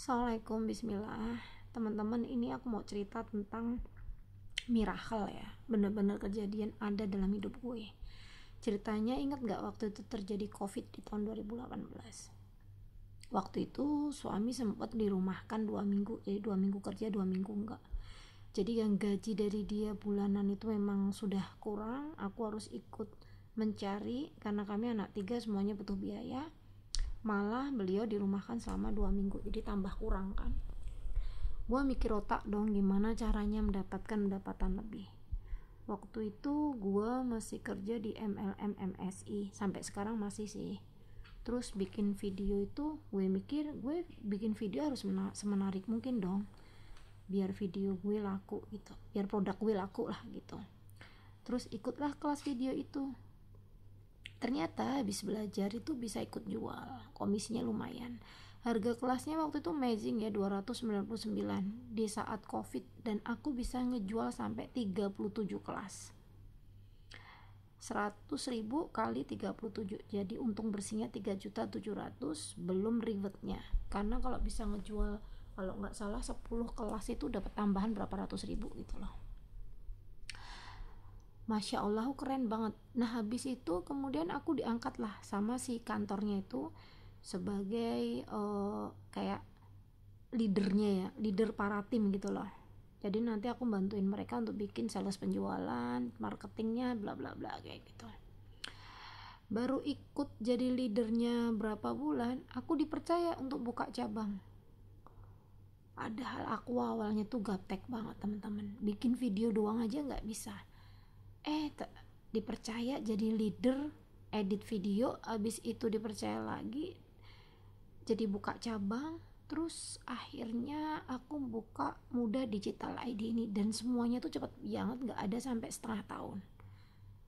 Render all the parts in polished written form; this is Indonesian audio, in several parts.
Assalamualaikum, bismillah. Teman-teman, ini aku mau cerita tentang miracle ya. Bener-bener kejadian ada dalam hidup gue. Ceritanya, ingat gak waktu itu terjadi covid di tahun 2018? Waktu itu suami sempat dirumahkan 2 minggu. Jadi 2 minggu kerja, 2 minggu enggak. Jadi yang gaji dari dia bulanan itu memang sudah kurang. Aku harus ikut mencari, karena kami anak 3 semuanya butuh biaya. Malah beliau dirumahkan selama 2 minggu, jadi tambah kurang kan. Gue mikir otak dong, gimana caranya mendapatkan pendapatan lebih. Waktu itu gue masih kerja di MLM MSI, sampai sekarang masih sih. Terus bikin video itu, gue mikir gue bikin video harus semenarik mungkin dong, biar video gue laku gitu, biar produk gue laku lah gitu. Terus ikutlah kelas video itu. Ternyata habis belajar itu bisa ikut jual, komisinya lumayan. Harga kelasnya waktu itu amazing ya, 299 di saat covid, dan aku bisa ngejual sampai 37 kelas. 100.000 kali 37, jadi untung bersihnya 3.700.000 belum rewardnya. Karena kalau bisa ngejual, kalau nggak salah 10 kelas itu dapat tambahan berapa ratus ribu gitu loh. Masya Allah, keren banget. Nah habis itu kemudian aku diangkat lah sama si kantornya itu sebagai kayak leadernya ya, leader para tim gitu loh. Jadi nanti aku bantuin mereka untuk bikin sales penjualan, marketingnya, bla bla bla kayak gitu. Baru ikut jadi leadernya berapa bulan, aku dipercaya untuk buka cabang. Padahal aku awalnya tuh gaptek banget teman-teman, bikin video doang aja nggak bisa. Dipercaya jadi leader edit video, abis itu dipercaya lagi jadi buka cabang. Terus akhirnya aku buka Muda Digital ID ini, dan semuanya tuh cepet banget, gak ada sampai setengah tahun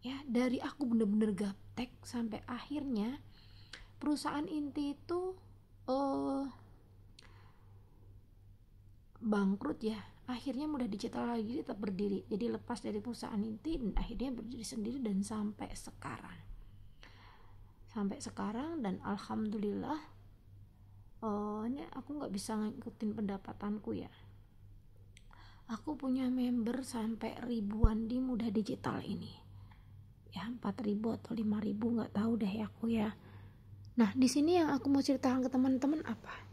ya. Dari aku bener-bener gaptek sampai akhirnya perusahaan inti itu bangkrut ya. Akhirnya Muda Digital lagi tetap berdiri, jadi lepas dari perusahaan inti dan akhirnya berdiri sendiri, dan sampai sekarang dan alhamdulillah ini aku nggak bisa ngikutin pendapatanku ya. Aku punya member sampai ribuan di Muda Digital ini ya, 4.000 atau 5.000 nggak tahu deh aku ya. Nah di sini yang aku mau ceritakan ke teman-teman apa,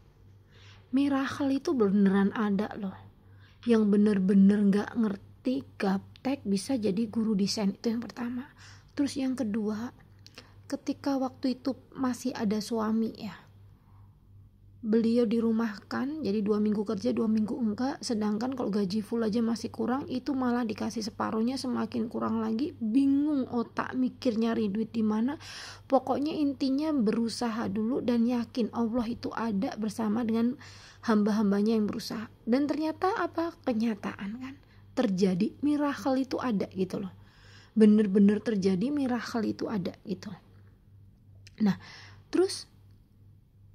miracle itu beneran ada loh. Yang bener-bener gak ngerti gaptek bisa jadi guru desain, itu yang pertama. Terus yang kedua, ketika waktu itu masih ada suami ya, beliau dirumahkan, jadi 2 minggu kerja 2 minggu enggak. Sedangkan kalau gaji full aja masih kurang, itu malah dikasih separuhnya, semakin kurang lagi. Bingung otak mikir nyari duit di mana. Pokoknya intinya berusaha dulu dan yakin Allah itu ada bersama dengan hamba-hambanya yang berusaha. Dan ternyata apa? Kenyataan kan terjadi, miracle itu ada gitu loh. Bener-bener terjadi, miracle itu ada gitu. Nah terus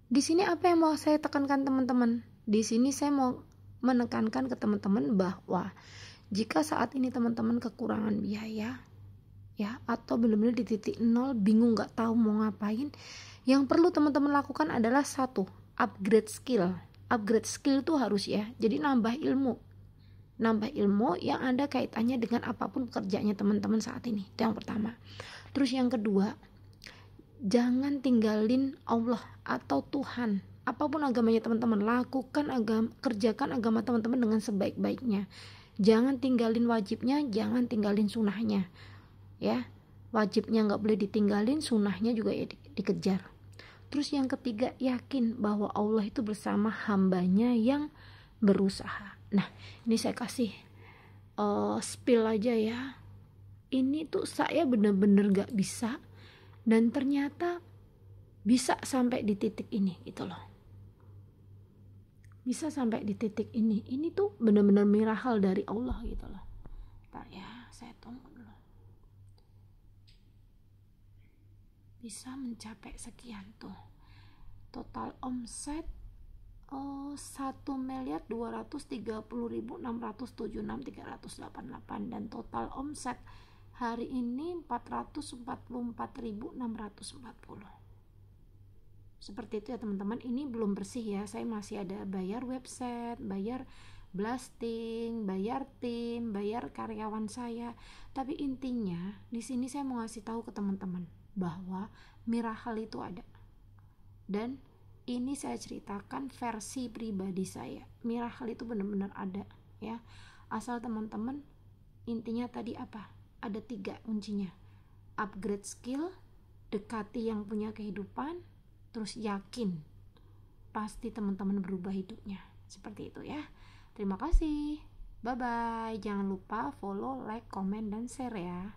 di sini apa yang mau saya tekankan teman-teman? Di sini saya mau menekankan ke teman-teman bahwa jika saat ini teman-teman kekurangan biaya ya, atau benar-benar di titik nol, bingung nggak tahu mau ngapain, yang perlu teman-teman lakukan adalah satu, upgrade skill. Upgrade skill itu harus ya, jadi nambah ilmu yang ada kaitannya dengan apapun pekerjaannya teman-teman saat ini. Itu yang pertama. Terus yang kedua, jangan tinggalin Allah atau Tuhan, apapun agamanya teman-teman, kerjakan agama teman-teman dengan sebaik-baiknya. Jangan tinggalin wajibnya, jangan tinggalin sunnahnya ya. Wajibnya nggak boleh ditinggalin, sunnahnya juga ya dikejar. Terus yang ketiga, yakin bahwa Allah itu bersama hambanya yang berusaha. Nah ini saya kasih spill aja ya. Ini tuh saya bener-bener gak bisa, dan ternyata bisa sampai di titik ini gitu loh. Bisa sampai di titik ini. Ini tuh benar-benar miracle dari Allah gitu loh. Bentar ya, saya tunggu dulu. Bisa mencapai sekian tuh. Total omset 1.230.676.388, dan total omset hari ini 444.640. Seperti itu ya teman-teman. Ini belum bersih ya, saya masih ada bayar website, bayar blasting, bayar tim, bayar karyawan saya. Tapi intinya di sini saya mau ngasih tahu ke teman-teman bahwa miracle itu ada. Dan ini saya ceritakan versi pribadi saya. Miracle itu benar-benar ada ya. Asal teman-teman, intinya tadi apa? Ada 3 kuncinya. Upgrade skill, dekati yang punya kehidupan, terus yakin pasti teman-teman berubah hidupnya. Seperti itu ya. Terima kasih. Bye bye. Jangan lupa follow, like, comment, dan share ya.